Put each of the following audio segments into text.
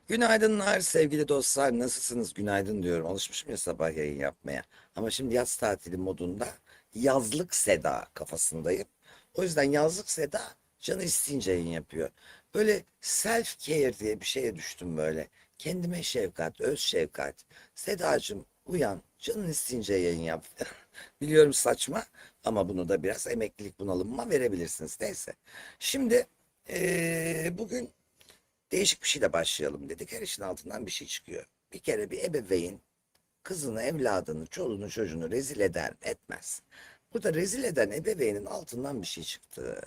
Günaydınlar sevgili dostlar. Nasılsınız? Günaydın diyorum. Alışmışım ya sabah yayın yapmaya. Ama şimdi yaz tatili modunda yazlık Seda kafasındayım. O yüzden yazlık Seda canı isteyince yayın yapıyor. Böyle self care diye bir şeye düştüm böyle. Kendime şefkat, öz şefkat. Sedacığım uyan, canın isteyince yayın yap. Biliyorum saçma ama bunu da biraz emeklilik bunalımıma verebilirsiniz. Neyse. Şimdi bugün değişik bir şeyle başlayalım dedik. Her işin altından bir şey çıkıyor. Bir kere bir ebeveyn kızını, evladını, çoluğunu, çocuğunu rezil eder mi? Etmez. Burada rezil eden ebeveynin altından bir şey çıktı.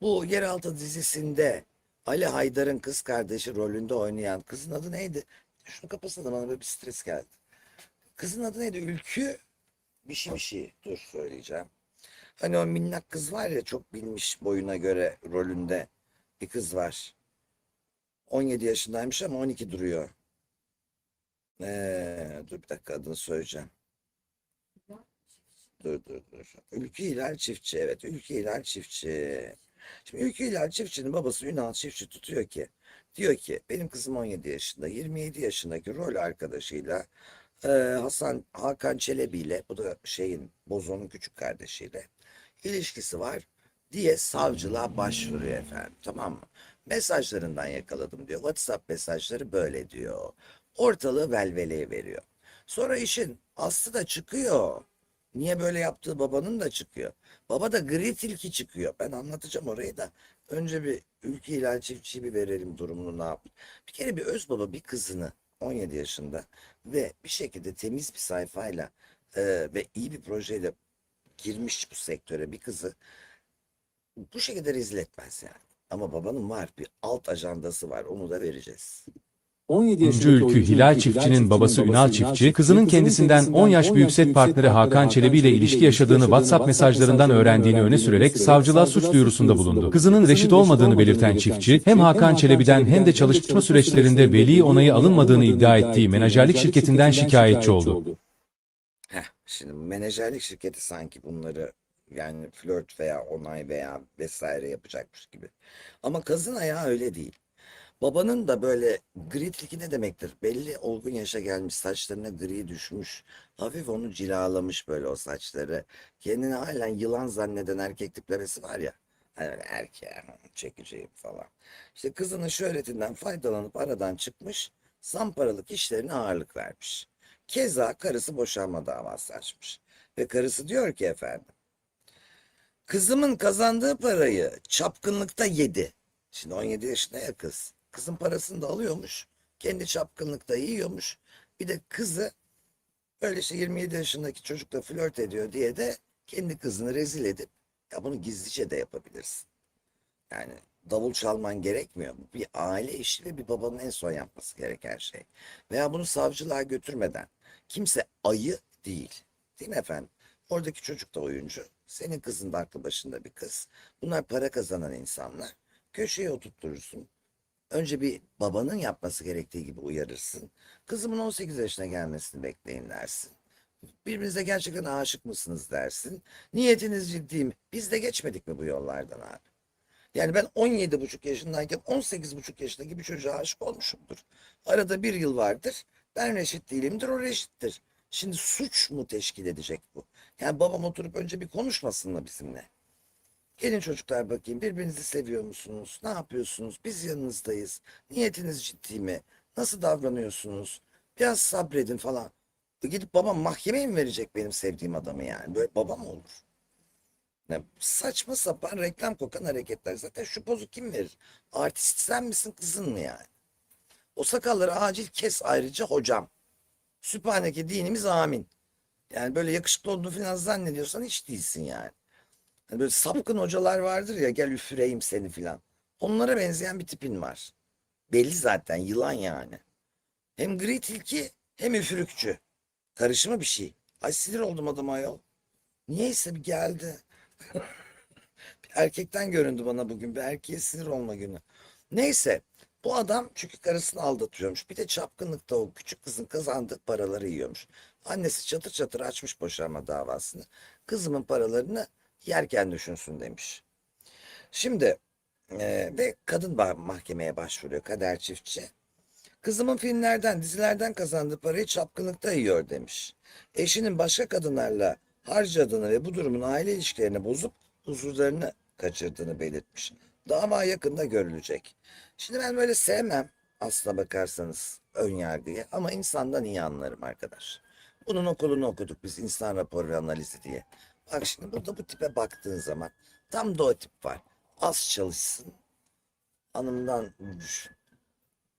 Bu Yeraltı dizisinde Ali Haydar'ın kız kardeşi rolünde oynayan kızın adı neydi? Şunu kapasana, bana böyle bir stres geldi. Kızın adı neydi? Ülkü bir şey. Dur söyleyeceğim. Hani o minnak kız var ya, çok bilmiş boyuna göre rolünde bir kız var. 17 yaşındaymış ama 12 duruyor. Dur bir dakika, adını söyleyeceğim. Dur. Ülkü Hilal Çiftçi. Evet, Ülkü Hilal Çiftçi. Şimdi Ülkü Hilal Çiftçi'nin babası Ünal Çiftçi tutuyor ki, diyor ki benim kızım 17 yaşında, 27 yaşındaki rol arkadaşıyla Hakan Çelebi ile, bu da şeyin, Bozo'nun küçük kardeşiyle ilişkisi var diye savcılığa başvuruyor efendim, tamam mı? Mesajlarından yakaladım diyor. WhatsApp mesajları böyle diyor. Ortalığı velveleye veriyor. Sonra işin aslı da çıkıyor. Niye böyle yaptığı babanın da çıkıyor. Baba da gri tilki çıkıyor. Ben anlatacağım orayı da. Önce bir Ülke İlal Çiftçi'yi bir verelim, durumunu ne yapmış. Bir kere bir öz baba bir kızını 17 yaşında ve bir şekilde temiz bir sayfayla ve iyi bir projeyle girmiş bu sektöre bir kızı bu şekilde rezil etmez yani. Ama babanın var, bir alt ajandası var, onu da vereceğiz. 17 Oyuncu yaşındaki Ülkü oyuncu Hilal Ülkü Hilal Çiftçi'nin Çiftçi'nin babası babası Ünal Ünal Çiftçi, Çiftçi, kızının kızının kendisinden 10 kendisinden yaş 10 büyük yaş set büyük set partneri partneri Hakan Hakan Çelebi ile Çelebi ile ilişki ilişki yaşadığını yaşadığını WhatsApp WhatsApp mesajlarından mesajlarından öğrendiğini öne öğrendiğini öne sürerek sürerek savcılığa suç savcılığa suç duyurusunda duyurusunda bulundu. bulundu. Kızının reşit Kızının reşit olmadığını olmadığını belirten belirten çiftçi, hem çiftçi hem Hakan Hakan Çelebi'den hem Çelebi'den de hem de çalışma çalışma süreçlerinde süreçlerinde veli veli onayı onayı alınmadığını alınmadığını iddia iddia ettiği ettiği menajerlik menajerlik şirketinden şirketinden şikayetçi şikayetçi oldu. oldu. Şimdi menajerlik şirketi sanki bunları, yani flört veya onay veya vesaire yapacakmış gibi. Ama kızın ayağı öyle değil. Babanın da böyle gri tilki ne demektir? Belli olgun yaşa gelmiş, saçlarına gri düşmüş. Hafif onu cilalamış böyle o saçları. Kendini halen yılan zanneden erkek tiplemesi var ya. Hani öyle erkeğim, çekeceğim falan. İşte kızının şöhretinden faydalanıp aradan çıkmış. Zamparalık işlerine ağırlık vermiş. Keza karısı boşanma davası açmış. Ve karısı diyor ki efendim, kızımın kazandığı parayı çapkınlıkta yedi. Şimdi 17 yaşında ya kız. Kızın parasını da alıyormuş. Kendi çapkınlıkta yiyormuş. Bir de kızı öyle işte 27 yaşındaki çocukla flört ediyor diye de kendi kızını rezil edip, ya bunu gizlice de yapabilirsin. Yani davul çalman gerekmiyor. Bu bir aile işi ve bir babanın en son yapması gereken şey. Veya bunu savcılığa götürmeden, kimse ayı değil. Değil mi efendim? Oradaki çocuk da oyuncu. Senin kızın da aklı başında bir kız. Bunlar para kazanan insanlar. Köşeye oturturursun. Önce bir babanın yapması gerektiği gibi uyarırsın. Kızımın 18 yaşına gelmesini bekleyin dersin. Birbirinize gerçekten aşık mısınız dersin. Niyetiniz ciddi mi? Biz de geçmedik mi bu yollardan abi? Yani ben 17,5 yaşındayken 18,5 yaşındaki bir çocuğa aşık olmuşumdur. Arada bir yıl vardır. Ben reşit değilimdir, o reşittir. Şimdi suç mu teşkil edecek bu? Yani babam oturup önce bir konuşmasın mı bizimle? Gelin çocuklar, bakayım birbirinizi seviyor musunuz? Ne yapıyorsunuz? Biz yanınızdayız. Niyetiniz ciddi mi? Nasıl davranıyorsunuz? Biraz sabredin falan. Gidip babam mahkemeye mi verecek benim sevdiğim adamı yani? Böyle baba mı olur? Ya saçma sapan reklam kokan hareketler. Zaten şu pozu kim verir? Artist sen misin, kızın mı yani? O sakalları acil kes ayrıca hocam. Sübhaneke dinimiz amin. Yani böyle yakışıklı olduğunu falan zannediyorsan hiç değilsin yani. Hani böyle sapkın hocalar vardır ya, gel üfüreyim seni falan. Onlara benzeyen bir tipin var. Belli zaten, yılan yani. Hem gri tilki hem üfürükçü. Karışımı bir şey. Ay sinir oldum adama ayol. Niyeyse bir geldi. Bir erkekten göründü bana bugün. Bir erkeğe sinir olma günü. Neyse. Bu adam çünkü karısını aldatıyormuş. Bir de çapkınlıkta o küçük kızın kazandığı paraları yiyormuş. Annesi çatır çatır açmış boşanma davasını. Kızımın paralarını yerken düşünsün demiş. Şimdi ve kadın mahkemeye başvuruyor, Kader Çiftçi. Kızımın filmlerden, dizilerden kazandığı parayı çapkınlıkta yiyor demiş. Eşinin başka kadınlarla harcadığını ve bu durumun aile ilişkilerini bozup huzurlarını kaçırdığını belirtmiş. Dava yakında görülecek. Şimdi ben böyle sevmem aslına bakarsanız ön yargıyı ama insandan iyi anlarım arkadaş. Bunun okulunu okuduk biz insan raporu ve analizi diye. Bak şimdi burada bu tipe baktığın zaman tam da o tip var. Az çalışsın, hanımdan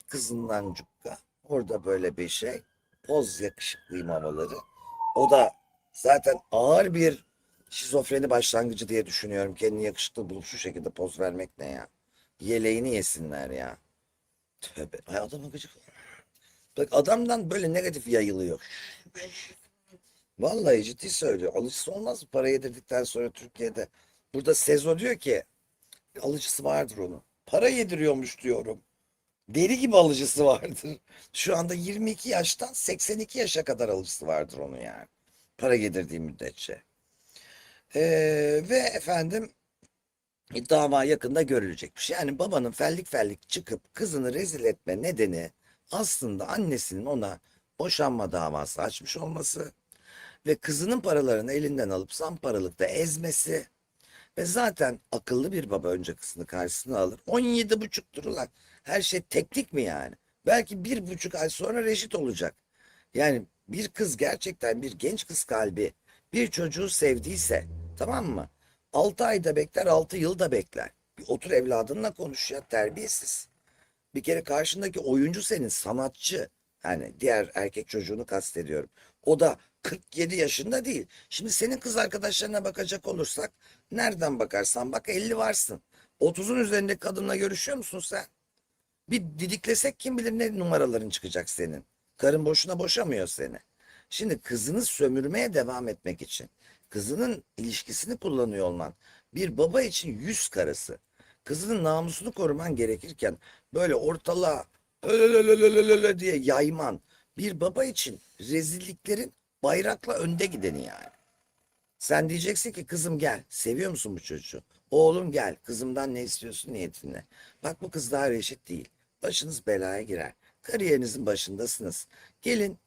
kızından cukka. Orada böyle bir şey. Poz yakışıklıyım havaları. O da zaten ağır bir şizofreni başlangıcı diye düşünüyorum. Kendini yakışıklı bulup şu şekilde poz vermek ne ya? Yeleğini yesinler ya. Tövbe. Ay adama gıcık. Bak adamdan böyle negatif yayılıyor. Vallahi ciddi söylüyor. Alıcısı olmaz mı para yedirdikten sonra Türkiye'de? Burada Sezo diyor ki alıcısı vardır onun. Para yediriyormuş diyorum. Deli gibi alıcısı vardır. Şu anda 22 yaştan 82 yaşa kadar alıcısı vardır onun yani. Para yedirdiği müddetçe. Ve efendim dava yakında görülecekmiş. Yani babanın fellik fellik çıkıp kızını rezil etme nedeni aslında annesinin ona boşanma davası açmış olması ve kızının paralarını elinden alıp zamparalıkta ezmesi ve zaten akıllı bir baba önce kızını karşısına alır. 17,5'tur ulan. Her şey teknik mi yani? Belki 1,5 ay sonra reşit olacak. Yani bir kız gerçekten bir genç kız kalbi bir çocuğu sevdiyse tamam mı? 6 ayda bekler 6 yılda bekler. Bir otur evladınla konuş ya terbiyesiz. Bir kere karşındaki oyuncu senin sanatçı. Yani diğer erkek çocuğunu kastediyorum. O da 47 yaşında değil. Şimdi senin kız arkadaşlarına bakacak olursak nereden bakarsan bak 50 varsın. 30'un üzerinde kadınla görüşüyor musun sen? Bir didiklesek kim bilir ne numaraların çıkacak senin. Karın boşuna boşamıyor seni. Şimdi kızını sömürmeye devam etmek için kızının ilişkisini kullanıyor olman bir baba için yüz karası. Kızının namusunu koruman gerekirken böyle ortalığa ölölölölölö diye yayman bir baba için rezilliklerin bayrakla önde gideni yani. Sen diyeceksin ki kızım gel. Seviyor musun bu çocuğu? Oğlum gel. Kızımdan ne istiyorsun niyetinle. Bak bu kız daha reşit değil. Başınız belaya girer. Kariyerinizin başındasınız. Gelin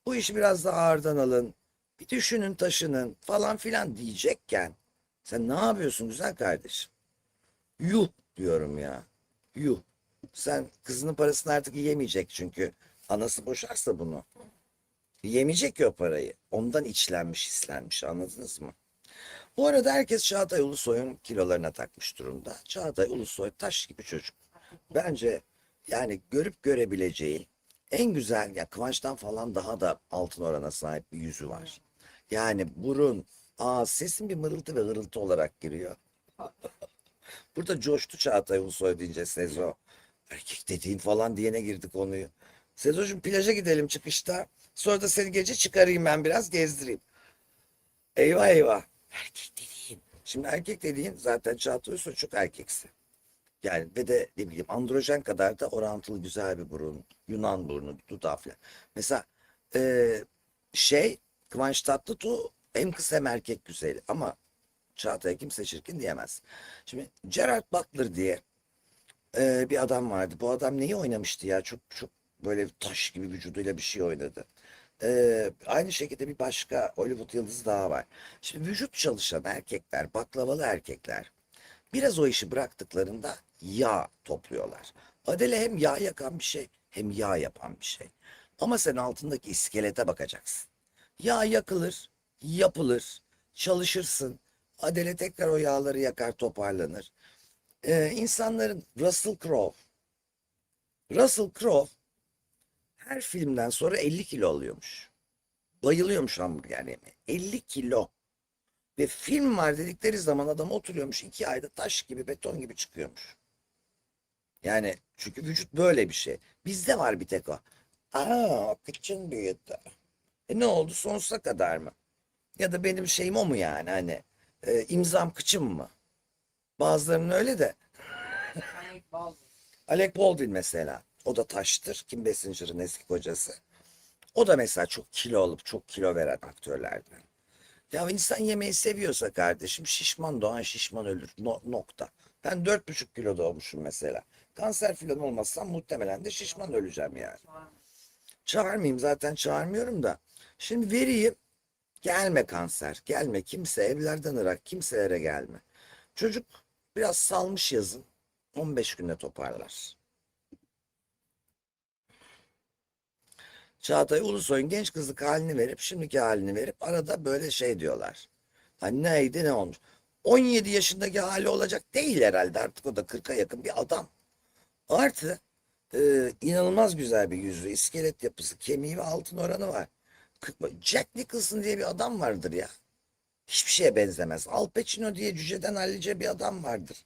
bu işi biraz daha ağırdan alın. Bir düşünün taşının falan filan diyecekken sen ne yapıyorsun güzel kardeşim? Yuh diyorum ya. Yuh. Sen kızının parasını artık yiyemeyecek çünkü anası boşarsa bunu. Yemeyecek ki o parayı. Ondan içlenmiş, hislenmiş anladınız mı? Bu arada herkes Çağatay Ulusoy'un kilolarına takmış durumda. Çağatay Ulusoy taş gibi çocuk. Bence yani görüp görebileceği en güzel ya Kıvanç'tan falan daha da altın orana sahip bir yüzü var. Yani burun, ağız, sesin bir mırıltı ve hırıltı olarak giriyor. Burada coştu Çağatay Ulusoy deyince Sezo. Erkek dediğin falan diyene girdi konuyu. Sezocuğum plaja gidelim çıkışta. Sonra da seni gece çıkarayım ben biraz gezdireyim. Eyvah eyvah. Erkek dediğin. Şimdi erkek dediğin zaten Çağatay Ulusoy çok erkeksi. Yani ve de ne bileyim androjen kadar da orantılı güzel bir burun. Yunan burnu, dudağı falan. Mesela e, şey Kıvanç Tatlıtuğ hem kız hem erkek güzeli ama Çağatay'a kimse çirkin diyemez. Şimdi Gerard Butler diye bir adam vardı. Bu adam neyi oynamıştı ya? Çok çok böyle taş gibi vücuduyla bir şey oynadı. Aynı şekilde bir başka Hollywood yıldızı daha var. Şimdi vücut çalışan erkekler, baklavalı erkekler biraz o işi bıraktıklarında yağ topluyorlar. Adele hem yağ yakan bir şey hem yağ yapan bir şey. Ama sen altındaki iskelete bakacaksın. Yağ yakılır, yapılır, çalışırsın. Adele tekrar o yağları yakar, toparlanır. İnsanların Russell Crowe her filmden sonra 50 kilo alıyormuş. Bayılıyormuş hamburger yemeye. 50 kilo. Ve film var dedikleri zaman adam oturuyormuş 2 ayda taş gibi beton gibi çıkıyormuş. Yani çünkü vücut böyle bir şey. Bizde var bir tek o. Aa kıçın büyüdü. Ne oldu sonsuza kadar mı? Ya da benim şeyim o mu yani hani imzam kıçım mı? Bazılarının öyle de. Alec Baldwin mesela. O da taştır. Kim Basinger'ın eski kocası. O da mesela çok kilo alıp çok kilo veren aktörlerden. Ya insan yemeği seviyorsa kardeşim şişman doğan şişman ölür. Nokta. Ben 4,5 kilo doğmuşum mesela. Kanser falan olmazsam muhtemelen de şişman öleceğim yani. Çağırmayayım, zaten çağırmıyorum da. Şimdi vereyim. Gelme kanser. Gelme kimse, evlerden ırak kimselere gelme. Çocuk biraz salmış yazın. 15 günde toparlar. Çağatay Ulusoy'un genç kızlık halini verip şimdiki halini verip arada böyle şey diyorlar. Hani neydi ne olmuş. 17 yaşındaki hali olacak değil herhalde, artık o da 40'a yakın bir adam. Artı inanılmaz güzel bir yüzü, iskelet yapısı, kemiği ve altın oranı var. Jack Nicholson diye bir adam vardır ya. Hiçbir şeye benzemez. Al Pacino diye cüceden hallice bir adam vardır.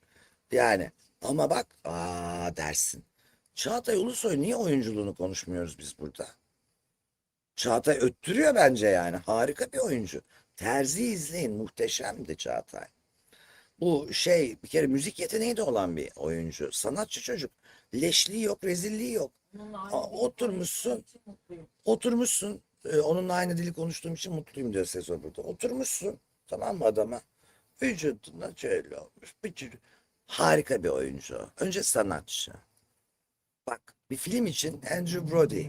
Yani ama bak dersin. Çağatay Ulusoy niye oyunculuğunu konuşmuyoruz biz burada? Çağatay öttürüyor bence yani. Harika bir oyuncu. Terzi izleyin. Muhteşemdi Çağatay. Bu şey, bir kere müzik yeteneği de olan bir oyuncu. Sanatçı çocuk. Leşliği yok, rezilliği yok. Onunla aynı dili konuştuğum Oturmuşsun, için mutluyum. oturmuşsun. Onunla aynı dili konuştuğum için mutluyum diyor Sezo burada. Oturmuşsun, tamam mı adama? Vücuduna şöyle olmuş. Harika bir oyuncu. Önce sanatçı. Bak, bir film için Andrew Brody.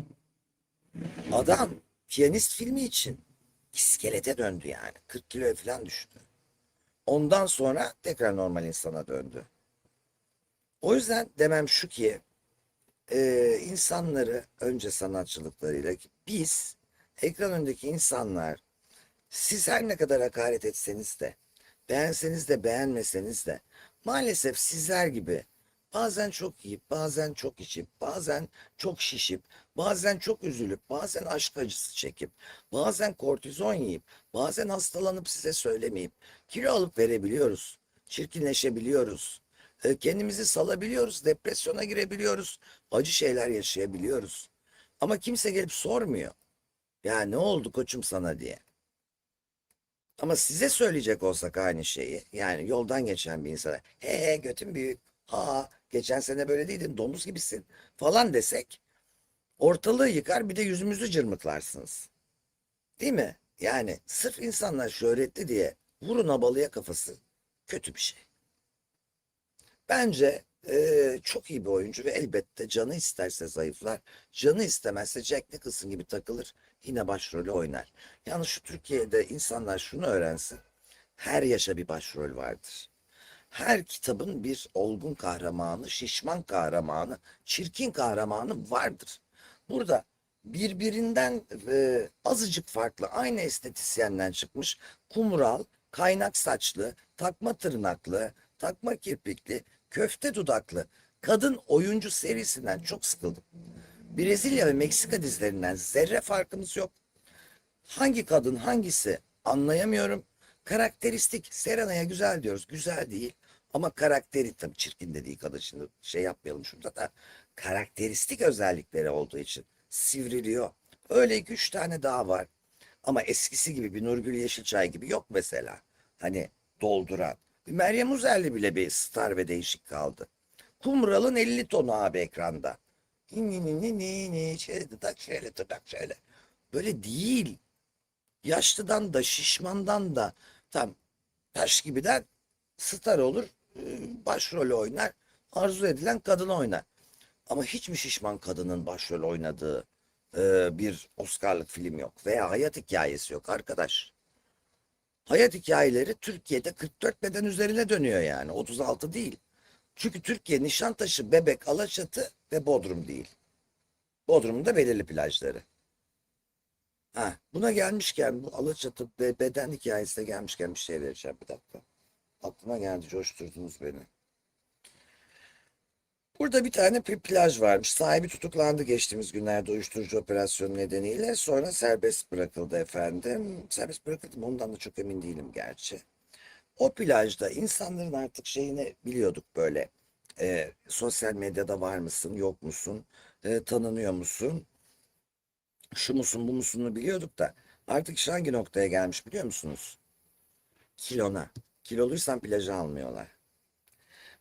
Adam piyanist filmi için iskelete döndü yani. 40 kiloya falan düştü. Ondan sonra tekrar normal insana döndü. O yüzden demem şu ki insanları önce sanatçılıklarıyla, biz ekran önündeki insanlar, siz her ne kadar hakaret etseniz de, beğenseniz de beğenmeseniz de, maalesef sizler gibi bazen çok yiyip, bazen çok içip, bazen çok şişip, bazen çok üzülüp, bazen aşk acısı çekip, bazen kortizon yiyip, bazen hastalanıp size söylemeyip, kilo alıp verebiliyoruz, çirkinleşebiliyoruz, kendimizi salabiliyoruz, depresyona girebiliyoruz, acı şeyler yaşayabiliyoruz. Ama kimse gelip sormuyor. Ya ne oldu koçum sana diye. Ama size söyleyecek olsak aynı şeyi, yani yoldan geçen bir insana he götün büyük, ha geçen sene böyle değildin, domuz gibisin falan desek, ortalığı yıkar, bir de yüzümüzü cırmıklarsınız. Değil mi? Yani sırf insanlar şöhretli diye vurun abalıya kafası kötü bir şey. Bence çok iyi bir oyuncu ve elbette canı isterse zayıflar, canı istemezse Jack Nicholson gibi takılır, yine başrolü oynar. Yani şu Türkiye'de insanlar şunu öğrensin: her yaşa bir başrol vardır. Her kitabın bir olgun kahramanı, şişman kahramanı, çirkin kahramanı vardır. Burada birbirinden azıcık farklı, aynı estetisyenden çıkmış kumral, kaynak saçlı, takma tırnaklı, takma kirpikli, köfte dudaklı kadın oyuncu serisinden çok sıkıldım. Brezilya ve Meksika dizilerinden zerre farkımız yok. Hangi kadın hangisi anlayamıyorum. Karakteristik. Serena'ya güzel diyoruz. Güzel değil. Ama karakteri, tabii çirkin dediği kadın, şimdi şey yapmayalım şurada da, karakteristik özellikleri olduğu için sivriliyor. Öyle iki üç tane daha var. Ama eskisi gibi bir Nurgül Yeşilçay gibi yok mesela. Hani dolduran. Bir Meryem Uzerli bile bir star ve değişik kaldı. Kumral'ın 50 tonu abi ekranda. Ni ni ni ni ni şöyle tırnak şöyle tırnak şöyle. Böyle değil. Yaşlıdan da şişmandan da tam taş gibiden star olur, başrolü oynar, arzu edilen kadını oynar. Ama hiç mi şişman kadının başrol oynadığı bir Oscar'lık film yok veya hayat hikayesi yok arkadaş. Hayat hikayeleri Türkiye'de 44 beden üzerine dönüyor yani, 36 değil. Çünkü Türkiye Nişantaşı, Bebek, Alaçatı ve Bodrum değil. Bodrum'un da belirli plajları. Ha, buna gelmişken, bu Alaçatı ve beden hikayesine gelmişken bir şey vereceğim, bir dakika. Aklıma geldi, coşturdunuz beni. Burada bir tane bir plaj varmış. Sahibi tutuklandı geçtiğimiz günlerde uyuşturucu operasyonu nedeniyle. Sonra serbest bırakıldı efendim. Serbest bırakıldı mı ondan da çok emin değilim gerçi. O plajda insanların artık şeyini biliyorduk böyle. Sosyal medyada var mısın, yok musun, tanınıyor musun, şu musun, bu musun'u biliyorduk da. Artık iş hangi noktaya gelmiş biliyor musunuz? Kilona. Kiloluysan plaja almıyorlar.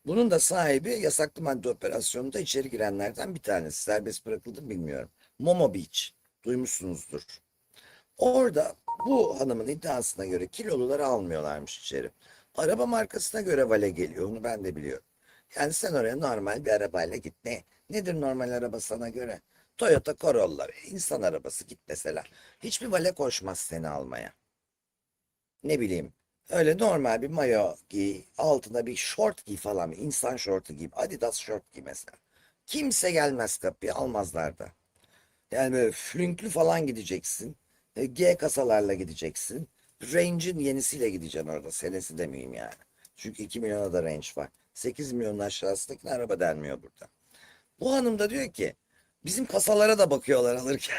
Bunun da sahibi yasaklı madde operasyonunda içeri girenlerden bir tanesi. Serbest bırakıldı mı bilmiyorum. Momo Beach. Duymuşsunuzdur. Orada bu hanımın iddiasına göre kiloluları almıyorlarmış içeri. Araba markasına göre vale geliyor. Onu ben de biliyorum. Yani sen oraya normal bir arabayla git. Nedir normal araba sana göre? Toyota Corolla, insan arabası git mesela. Hiçbir vale koşmaz seni almaya. Ne bileyim. Öyle normal bir mayo giy, altına bir şort giy falan. İnsan şortu giy, Adidas şort giy mesela. Kimse gelmez kapıya, almazlar da. Yani böyle flünklü falan gideceksin. G kasalarla gideceksin. Range'in yenisiyle gideceksin orada. Senesi demeyeyim yani. Çünkü 2 milyona da range var. 8 milyonun aşağısındakine araba denmiyor burada. Bu hanım da diyor ki bizim kasalara da bakıyorlar alırken.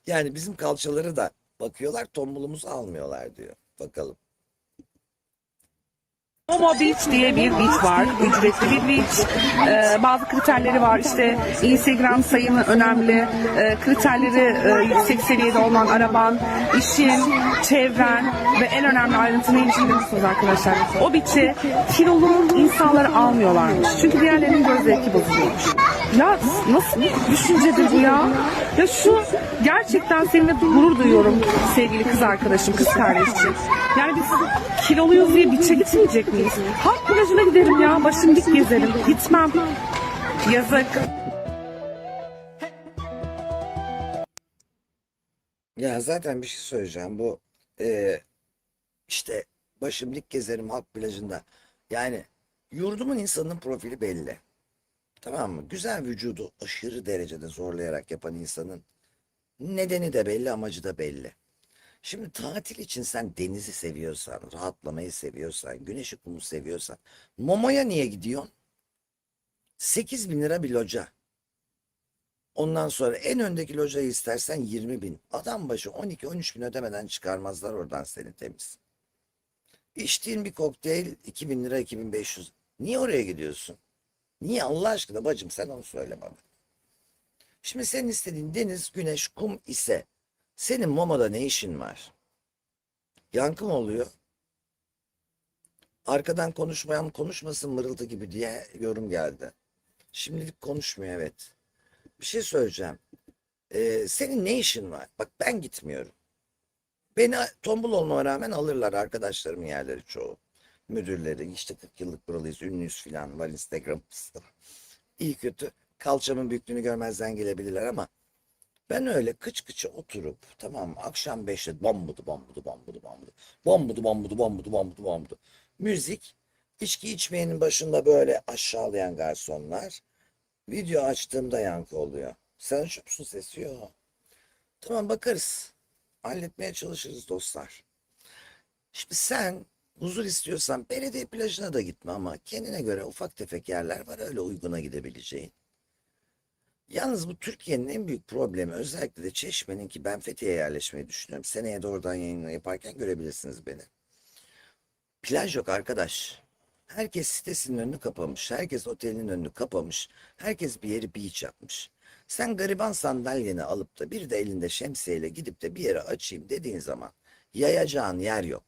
Yani bizim kalçaları da bakıyorlar, tombulumuzu almıyorlar diyor. Bakalım. Momo Beach diye bir beach var. Ücretli bir beach. Bazı kriterleri var. İşte Instagram sayımı önemli. Kriterleri yüksek seviyede olman, araban, işin, çevren ve en önemli ayrıntı neymiş biliyor musunuz arkadaşlar? O beach'e kilolu insanları almıyorlarmış. Çünkü diğerlerinin göz zevki bozuluyormuş. Ya nasıl bir düşüncedir bu ya? Ya şu gerçekten seninle gurur duyuyorum sevgili kız arkadaşım, kız kardeşim. Yani biz kiloluyuz diye beach'e gitmeyecek miyiz? Halk plajına giderim ya, başım dik gezerim. Gitmem. Yazık. Ya zaten bir şey söyleyeceğim. Bu e, işte başım dik gezerim halk plajında. Yani yurdumun insanının profili belli. Tamam mı? Güzel vücudu aşırı derecede zorlayarak yapan insanın nedeni de belli, amacı da belli. Şimdi tatil için sen denizi seviyorsan, rahatlamayı seviyorsan, güneşi kumu seviyorsan, Momo'ya niye gidiyorsun? 8 bin lira bir loca. Ondan sonra en öndeki locayı istersen 20 bin. Adam başı 12-13 bin ödemeden çıkarmazlar oradan seni temiz. İçtiğin bir kokteyl 2 bin lira 2.500. Niye oraya gidiyorsun? Niye Allah aşkına bacım sen onu söyle bana. Şimdi senin istediğin deniz, güneş, kum ise senin Momo'da ne işin var? Yankı mı oluyor? Arkadan konuşmayan konuşmasın mırıltı gibi diye yorum geldi. Şimdilik konuşmuyor evet. Bir şey söyleyeceğim. Senin ne işin var? Bak ben gitmiyorum. Beni tombul olmama rağmen alırlar arkadaşlarımın yerleri çoğu. Müdürleri işte 40 yıllık buralıyız ünlüyüz filan var Instagram'ımızda. İyi kötü kalçamın büyüklüğünü görmezden gelebilirler ama ben öyle kıç kıça oturup tamam mı? Akşam 5'te bambudu bambudu bambudu bambudu bambudu bambudu bambudu bambudu bambudu müzik, içki içmeyenin başında böyle aşağılayan garsonlar, video açtığımda yankı oluyor. Sen açıyor musun sesi? Yok. Tamam bakarız. Halletmeye çalışırız dostlar. Şimdi sen huzur istiyorsan belediye plajına da gitme ama kendine göre ufak tefek yerler var öyle uyguna gidebileceğin. Yalnız bu Türkiye'nin en büyük problemi özellikle de Çeşme'nin ki ben Fethiye'ye yerleşmeyi düşünüyorum. Seneye de oradan yayını yaparken görebilirsiniz beni. Plaj yok arkadaş. Herkes sitesinin önünü kapamış. Herkes otelinin önünü kapamış. Herkes bir yeri beach yapmış. Sen gariban sandalyeni alıp da bir de elinde şemsiyeyle gidip de bir yere açayım dediğin zaman yayacağın yer yok.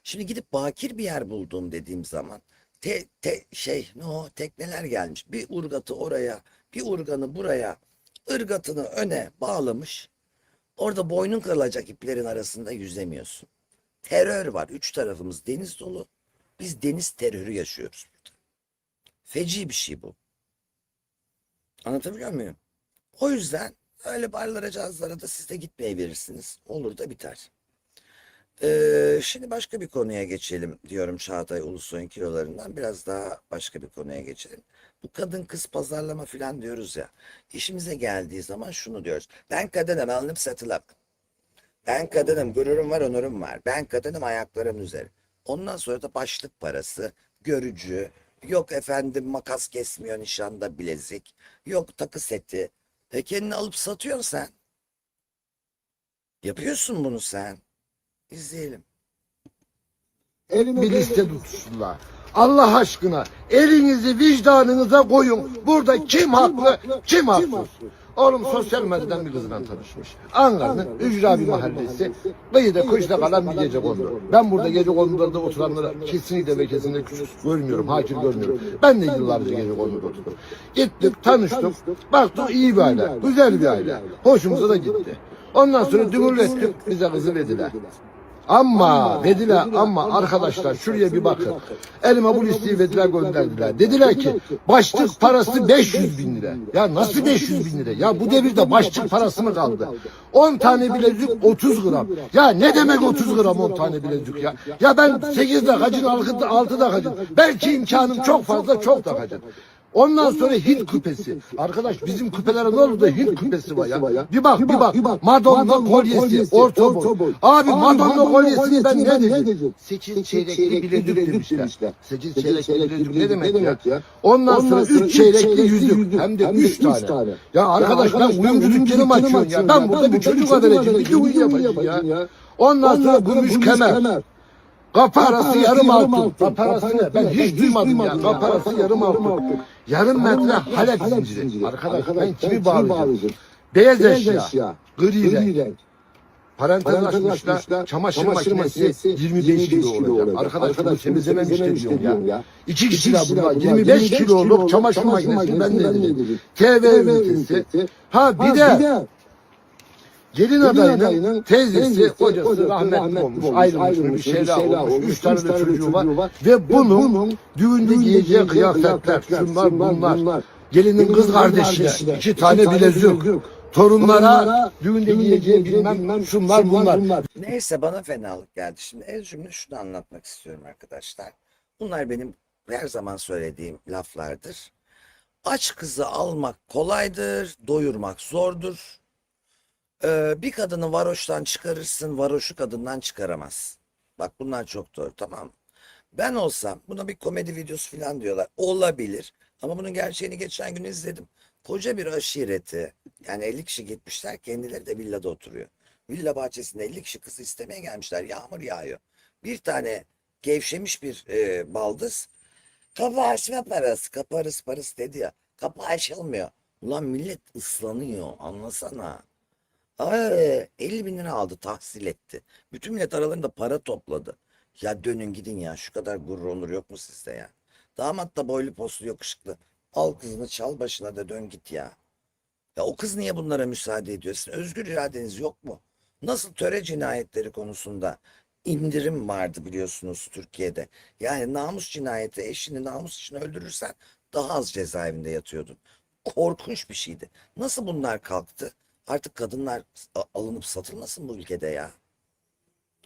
Şimdi gidip bakir bir yer buldum dediğim zaman tekneler gelmiş. Bir urgatı oraya, bir urganı buraya, ırgatını öne bağlamış. Orada boynun kırılacak iplerin arasında yüzemiyorsun. Terör var. Üç tarafımız deniz dolu. Biz deniz terörü yaşıyoruz burada. Feci bir şey bu. Anlatabiliyor muyum? O yüzden öyle barlara, cazlara da siz de gitmeye verirsiniz. Olur da biter. Şimdi başka bir konuya geçelim diyorum Çağatay Ulusoy'un kilolarından. Biraz daha başka bir konuya geçelim. Bu kadın kız pazarlama falan diyoruz ya. İşimize geldiği zaman şunu diyoruz. Ben kadınım alınıp satılamam. Ben kadınım gururum var onurum var. Ben kadınım ayaklarım üzeri. Ondan sonra da başlık parası, görücü, yok efendim makas kesmiyor nişanda bilezik, yok takı seti. Kendini alıp satıyorsun sen. Yapıyorsun bunu sen. İzleyelim. Bir liste tutuştular. Allah aşkına elinizi vicdanınıza koyun. Burada kim haklı, kim haksız? Oğlum sosyal medyadan bir kızla tanışmış. Ankara'nın ücra bir mahallesi. Kıyıda kışta kalan bir gece kondu. Ben burada gece konularda oturanları kesinlikle ve kesinlikle küçük görmüyorum, hakir görmüyorum. Ben de yıllarca gece konuda oturdum. Gittik, tanıştık. Baktık iyi bir aile, güzel bir aile. Hoşumuza da gitti. Ondan sonra dümürlettik, bize kızı verdiler. Ama dediler, ama arkadaşlar şuraya bir bakın. Elime bu listeyi verdiler, gönderdiler. Dediler ki başlık parası 500 bin lira. Ya nasıl 500 bin lira? Ya bu devirde başlık parası mı kaldı? 10 tane bilezik 30 gram. Ya ne demek 30 gram 10 tane bilezik ya? Ya ben 8 dakikacın 6 dakikacın. Belki imkanım çok fazla, çok dakikacın. Ondan sonra Hint küpesi. Arkadaş bizim küpelere ne oldu da Hint küpesi var ya. Bir bak. Madonna kolyesi, orta boy. Abi Madonna kolyesini ben ne diyeceğim? 8 çeyrekli bilezik demişler. 8 çeyrekli bilezik ne demek ya? Ondan sonra 3 çeyrekli yüzük. Hem de 3 tane. Ya arkadaş ben uyumcu dükkanı mı açıyorum ya? Ben burada bir çocuğa vereceğim. Bir de uyum yapacağım ya. Ondan sonra gümüş kemer. Kapı arası yarım altın. Kapı arası ne? Ben hiç duymadım ya. Kapı arası yarım altın. Yarım metre Halep zinciri. Arkadaş ben kimi bağlayacağım? Beyaz eşya. Gri renk. Parantez açmışlar. Çamaşır makinesi 25 kilo olacak. Arkadaş bunu temizlemem istemiyorum ya. 2 kişiler bunlar. 25 kiloluk çamaşır makinesi ben de dedim. TV ünitesi. Ha bir de gelin adayının teyzesi, kocası rahmetli olmuş, ayrılmış, bir şeyler olmuş, 3 tane de çocuğu var ve bunun düğünde giyeceği kıyafetler, şunlar bunlar, gelinin kız kardeşine 2 tane bilezik, torunlara düğünde giyeceği bilmem şunlar bunlar. Neyse bana fenalık geldi. Şimdi en cümle şunu anlatmak istiyorum arkadaşlar. Bunlar benim her zaman söylediğim laflardır. Aç kızı almak kolaydır, doyurmak zordur. Bir kadını varoştan çıkarırsın, varoşu kadından çıkaramaz. Bak bunlar çok doğru, tamam mı? Ben olsam, buna bir komedi videosu falan diyorlar. Olabilir. Ama bunun gerçeğini geçen gün izledim. Koca bir aşireti, yani 50 kişi gitmişler, kendileri de villada oturuyor. Villa bahçesinde 50 kişi kızı istemeye gelmişler, yağmur yağıyor. Bir tane gevşemiş bir baldız, kapı açma parası, kapı arası parası dedi ya. Kapı açılmıyor. Ulan millet ıslanıyor, anlasana. Ay, 50 bin lira aldı, tahsil etti. Bütün millet aralarında para topladı. Ya dönün gidin ya, şu kadar gurur onur yok mu sizde ya? Damat da boylu poslu yakışıklı. Al kızını çal başına da dön git ya. Ya o kız niye bunlara müsaade ediyorsun? Özgür iradeniz yok mu? Nasıl töre cinayetleri konusunda indirim vardı biliyorsunuz Türkiye'de. Yani namus cinayeti, eşini namus için öldürürsen daha az cezaevinde yatıyordun. Korkunç bir şeydi. Nasıl bunlar kalktı? Artık kadınlar alınıp satılmasın bu ülkede ya.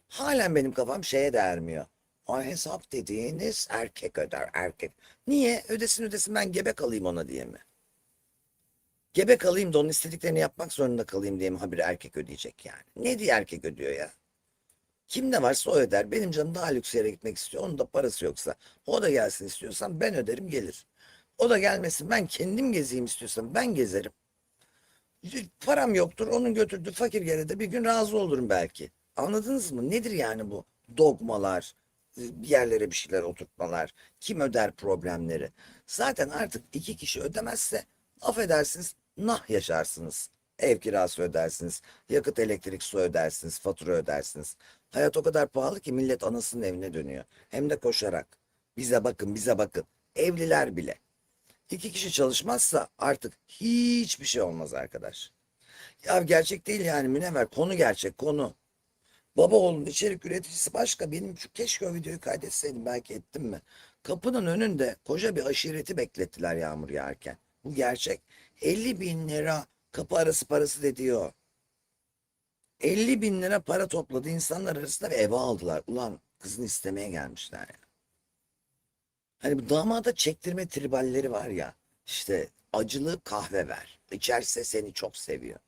Halen benim kafam şeye de ermiyor. O hesap dediğiniz erkek öder, erkek. Niye? Ödesin ben gebe kalayım ona diye mi? Gebe kalayım da onun istediklerini yapmak zorunda kalayım diye mi habire erkek ödeyecek yani? Ne diye erkek ödüyor ya? Kim ne varsa o öder. Benim canım daha lüks yere gitmek istiyor. Onun da parası yoksa. O da gelsin istiyorsan ben öderim gelir. O da gelmesin ben kendim gezeyim istiyorsam ben gezerim. Param yoktur. Onun götürdüğü fakir yere de bir gün razı olurum belki. Anladınız mı? Nedir yani bu dogmalar, bir yerlere bir şeyler oturtmalar, kim öder problemleri? Zaten artık 2 kişi ödemezse affedersiniz nah yaşarsınız. Ev kirası ödersiniz, yakıt elektrik su ödersiniz, fatura ödersiniz. Hayat o kadar pahalı ki millet anasının evine dönüyor. Hem de koşarak. Bize bakın, bize bakın. Evliler bile. 2 kişi çalışmazsa artık hiçbir şey olmaz arkadaş. Ya gerçek değil yani Münevver. Konu gerçek, konu. Baba oğlum içerik üreticisi başka. Benim şu keşke o videoyu kaydetseydim, belki ettim mi? Kapının önünde koca bir aşireti beklettiler yağmur yağarken. Bu gerçek. 50 bin lira kapı arası parası dedi o. 50 bin lira para topladı insanlar arasında ve eve aldılar. Ulan kızını istemeye gelmişler ya. Hani bu damada çektirme triballeri var ya. İşte acılı kahve ver. İçerse seni çok seviyor.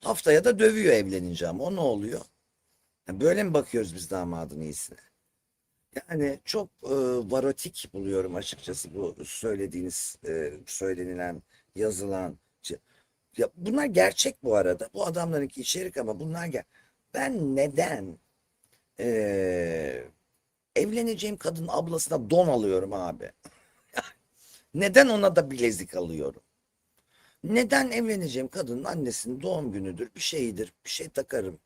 Haftaya da dövüyor evlenince ama o ne oluyor? Ya böyle mi bakıyoruz biz damadın iyisine? Yani çok varotik buluyorum açıkçası bu söylediğiniz, söylenilen, yazılan. Ya bunlar gerçek bu arada. Bu adamlarınki içerik ama bunlar ben neden evleneceğim kadın ablasına don alıyorum abi? Neden ona da bilezik alıyorum? Neden evleneceğim kadının annesinin doğum günüdür, bir şeydir, bir şey takarım?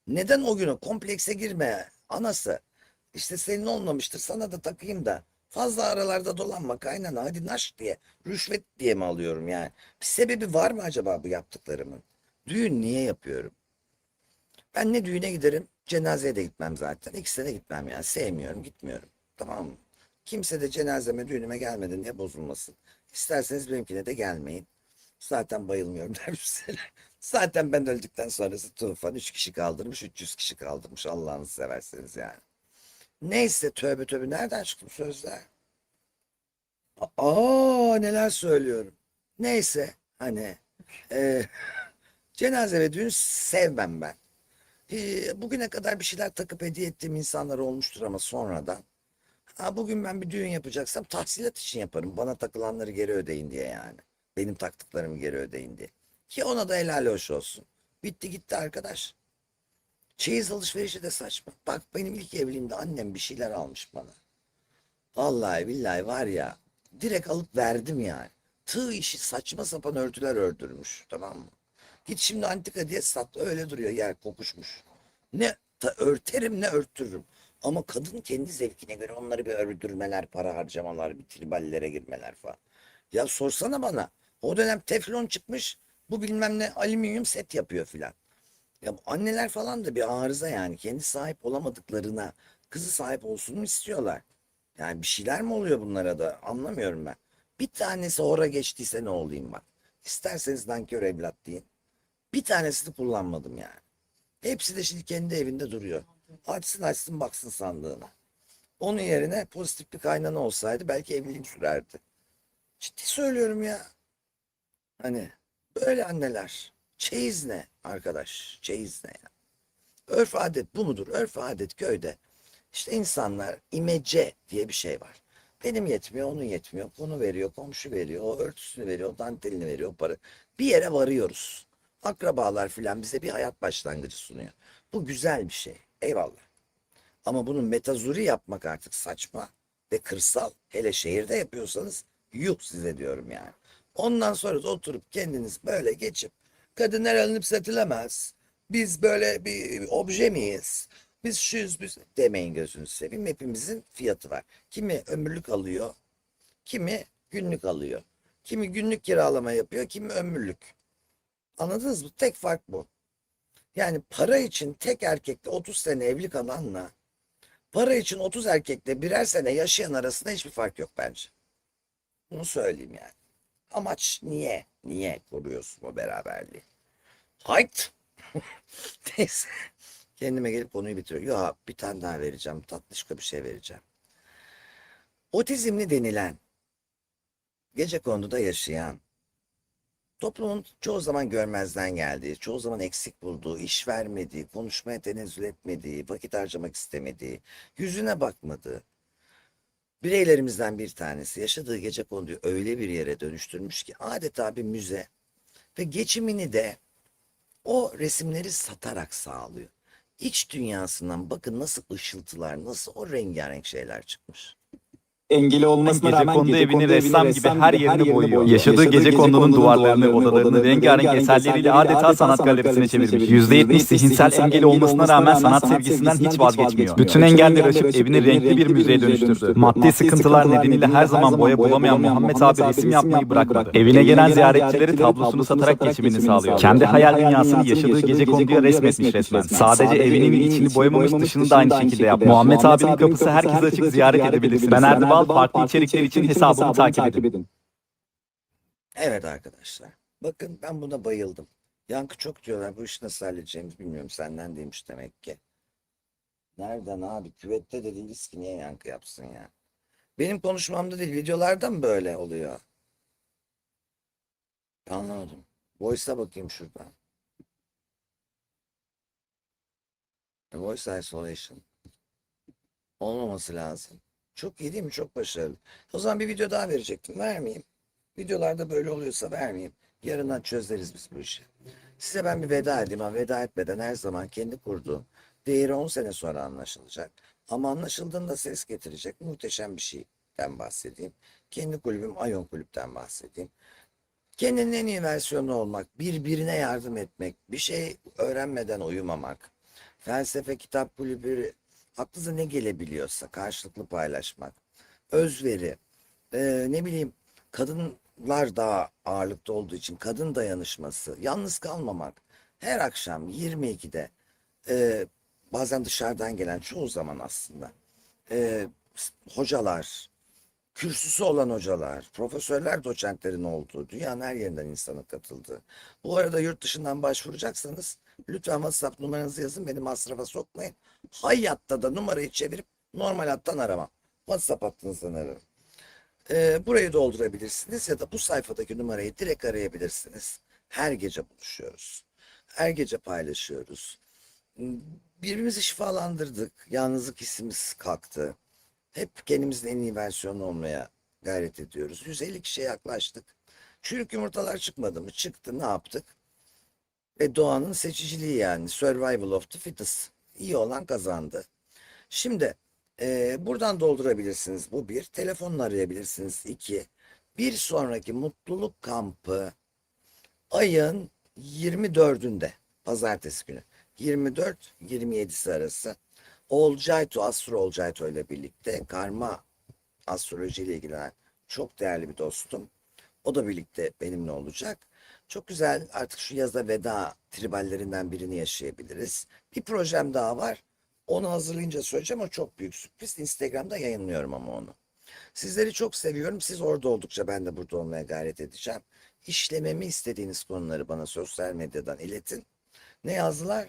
Neden o günü komplekse girme anası? İşte senin olmamıştır sana da takayım da. Fazla aralarda dolanma kaynana hadi naş diye. Rüşvet diye mi alıyorum yani? Bir sebebi var mı acaba bu yaptıklarımın? Düğün niye yapıyorum? Ben ne düğüne giderim, cenazeye de gitmem zaten. İkisine de gitmem yani. Sevmiyorum, gitmiyorum. Tamam mı? Kimse de cenazeme, düğünüme gelmedi diye bozulmasın. İsterseniz benimkine de gelmeyin. Zaten bayılmıyorum demişler. Zaten ben öldükten sonrası tufan 3 kişi kaldırmış, 300 kişi kaldırmış. Allah'ınızı severseniz yani. Neyse, tövbe tövbe, nereden çıktı bu sözler? Neler söylüyorum. Neyse, hani e, cenaze ve düğün sevmem ben. Bugüne kadar bir şeyler takıp hediye ettiğim insanlar olmuştur ama sonradan. Bugün ben bir düğün yapacaksam tahsilat için yaparım. Bana takılanları geri ödeyin diye yani. Benim taktıklarımı geri ödeyin diye. Ki ona da helal hoş olsun. Bitti gitti arkadaş. Çeyiz alışverişi de saçma. Bak, benim ilk evliliğimde annem bir şeyler almış bana. Vallahi billahi var ya, direkt alıp verdim yani. Tığ işi, saçma sapan örtüler ördürmüş, tamam mı? Git şimdi antika diye sat, öyle duruyor, yer kokuşmuş. Ne örterim ne örttürürüm. Ama kadın kendi zevkine göre onları bir ördürmeler, para harcamalar, bir triballere girmeler falan. Ya sorsana bana, o dönem teflon çıkmış, bu bilmem ne alüminyum set yapıyor filan. Ya bu anneler falan da bir arıza yani. Kendi sahip olamadıklarına kızı sahip olsun mu istiyorlar? Yani bir şeyler mi oluyor bunlara da, anlamıyorum ben. Bir tanesi hora geçtiyse ne olayım bak. İsterseniz nankör evlat deyin. Bir tanesini kullanmadım yani. Hepsi de şimdi kendi evinde duruyor. Açsın açsın baksın sandığına. Onun yerine pozitif bir kaynana olsaydı belki evliliğim sürerdi. Ciddi söylüyorum ya. Hani böyle anneler. Çeyiz ne arkadaş? Çeyiz ne ya? Örf adet bu mudur? Örf adet köyde. İşte insanlar, imece diye bir şey var. Benim yetmiyor, onun yetmiyor. Bunu veriyor, komşu veriyor, o örtüsünü veriyor, o dantelini veriyor, para. Bir yere varıyoruz. Akrabalar filan bize bir hayat başlangıcı sunuyor. Bu güzel bir şey. Eyvallah. Ama bunun metazuri yapmak artık saçma ve kırsal. Hele şehirde yapıyorsanız yuh size diyorum yani. Ondan sonra da oturup kendiniz böyle geçip kadınlar alınıp satılamaz. Biz böyle bir obje miyiz? Biz şuyuz biz demeyin, gözünüzü seveyim. Hepimizin fiyatı var. Kimi ömürlük alıyor, kimi günlük alıyor. Kimi günlük kiralama yapıyor, kimi ömürlük. Anladınız mı? Tek fark bu. Yani para için tek erkekle 30 sene evli kalanla para için 30 erkekle birer sene yaşayan arasında hiçbir fark yok bence. Bunu söyleyeyim yani. Amaç niye? Niye koruyorsun o beraberliği? Hayt! Neyse. Kendime gelip konuyu bitiriyorum. Ya bir tane daha vereceğim. Tatlışka bir şey vereceğim. Otizmli denilen, gecekonduda yaşayan, toplumun çoğu zaman görmezden geldiği, çoğu zaman eksik bulduğu, iş vermediği, konuşmaya tenezzül etmediği, vakit harcamak istemediği, yüzüne bakmadığı bireylerimizden bir tanesi yaşadığı gecekonduyu öyle bir yere dönüştürmüş ki adeta bir müze ve geçimini de o resimleri satarak sağlıyor. İç dünyasından bakın nasıl ışıltılar, nasıl o rengarenk şeyler çıkmış. Engeli olmasına rağmen Gecekondu evini ressam gibi her yerini boyuyor. Yaşadığı Yaşadığı Gecekondunun Gecekondu'nun duvarlarını, odalarını rengarenk eserleriyle adeta sanat galerisine çevirmiş. %70 zihinsel engeli olmasına rağmen sanat sevgisinden hiç vazgeçmiyor. Bütün engelleri aşıp evini renkli bir müzeye dönüştürdü. Maddi sıkıntılar nedeniyle her zaman boya bulamayan Muhammed abi resim yapmayı bırakmadı. Evine gelen ziyaretçileri tablosunu satarak geçimini sağlıyor. Kendi hayal dünyasını yaşadığı Gecekondu'ya resmetmiş resmen. Sadece evinin içini boyamamış, dışını da aynı şekilde yapmış. Muhammed abinin kapısı herkese açık, ziyaret edebilirsiniz. Ben Erdal, farklı içerikler için hesabımı takip edin. Evet arkadaşlar. Bakın ben buna bayıldım. Yankı çok diyorlar. Bu işi nasıl halledeceğimizi bilmiyorum. Senden demiş demek ki. Nereden abi? Küvette de değiliz ki niye yankı yapsın ya? Benim konuşmamda değil, videolarda mı böyle oluyor? Anlamadım. Voice'a bakayım şuradan. Voice isolation. Olmaması lazım. Çok iyi değil mi? Çok başarılı. O zaman bir video daha verecektim. Vermeyeyim. Videolarda böyle oluyorsa vermeyeyim. Yarından çözeriz biz bu işi. Size ben bir veda edeyim ama veda etmeden her zaman kendi kurduğum değeri 10 sene sonra anlaşılacak. Ama anlaşıldığında ses getirecek muhteşem bir şeyden bahsedeyim. Kendi kulübüm Ayon Kulüp'ten bahsedeyim. Kendinin en iyi versiyonu olmak, birbirine yardım etmek, bir şey öğrenmeden uyumamak, felsefe, kitap kulübü, aklınıza ne gelebiliyorsa karşılıklı paylaşmak, özveri, ne bileyim kadınlar daha ağırlıkta olduğu için kadın dayanışması, yalnız kalmamak, her akşam 22'de Bazen dışarıdan gelen, çoğu zaman aslında e, hocalar, kürsüsü olan hocalar, profesörler, doçentlerin olduğu, dünyanın her yerinden insanın katıldığı. Bu arada yurt dışından başvuracaksanız lütfen WhatsApp numaranızı yazın, beni masrafa sokmayın. Hayatta da numarayı çevirip normal hattan aramam. WhatsApp hattınızdan ararım. Burayı doldurabilirsiniz ya da bu sayfadaki numarayı direkt arayabilirsiniz. Her gece buluşuyoruz. Her gece paylaşıyoruz. Birbirimizi şifalandırdık. Yalnızlık hissimiz kalktı. Hep kendimizin en iyi versiyonu olmaya gayret ediyoruz. 150 kişiye yaklaştık. Çürük yumurtalar çıkmadı mı? Çıktı. Ne yaptık? Ve doğanın seçiciliği yani. Survival of the fittest. İyi olan kazandı. Şimdi buradan doldurabilirsiniz. Bu bir. Telefonla arayabilirsiniz. İki. Bir sonraki mutluluk kampı ayın 24'ünde. Pazartesi günü. 24-27'si arası. Olcayto, Astro Olcayto ile birlikte karma astroloji ile ilgilenen çok değerli bir dostum. O da birlikte benimle olacak. Çok güzel, artık şu yaza veda triballerinden birini yaşayabiliriz. Bir projem daha var. Onu hazırlayınca söyleyeceğim. O çok büyük sürpriz. Instagram'da yayınlıyorum ama onu. Sizleri çok seviyorum. Siz orada oldukça ben de burada olmaya gayret edeceğim. İşlememi istediğiniz konuları bana sosyal medyadan iletin. Ne yazdılar?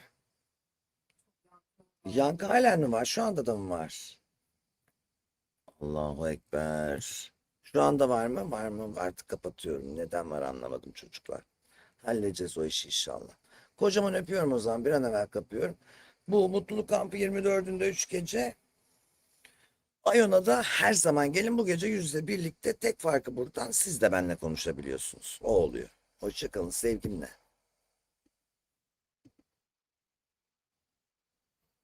Yankı halen mi var? Şu anda da mı var? Allahu Ekber. Şu anda var mı? Var mı? Artık kapatıyorum. Neden var anlamadım çocuklar. Halledeceğiz o işi inşallah. Kocaman öpüyorum o zaman. Bir an evvel kapıyorum. Bu mutluluk kampı 24'ünde 3 gece. Ayona'da her zaman gelin, bu gece yüzle birlikte, tek farkı buradan siz de benimle konuşabiliyorsunuz. O oluyor. Hoşça kalın, sevgimle.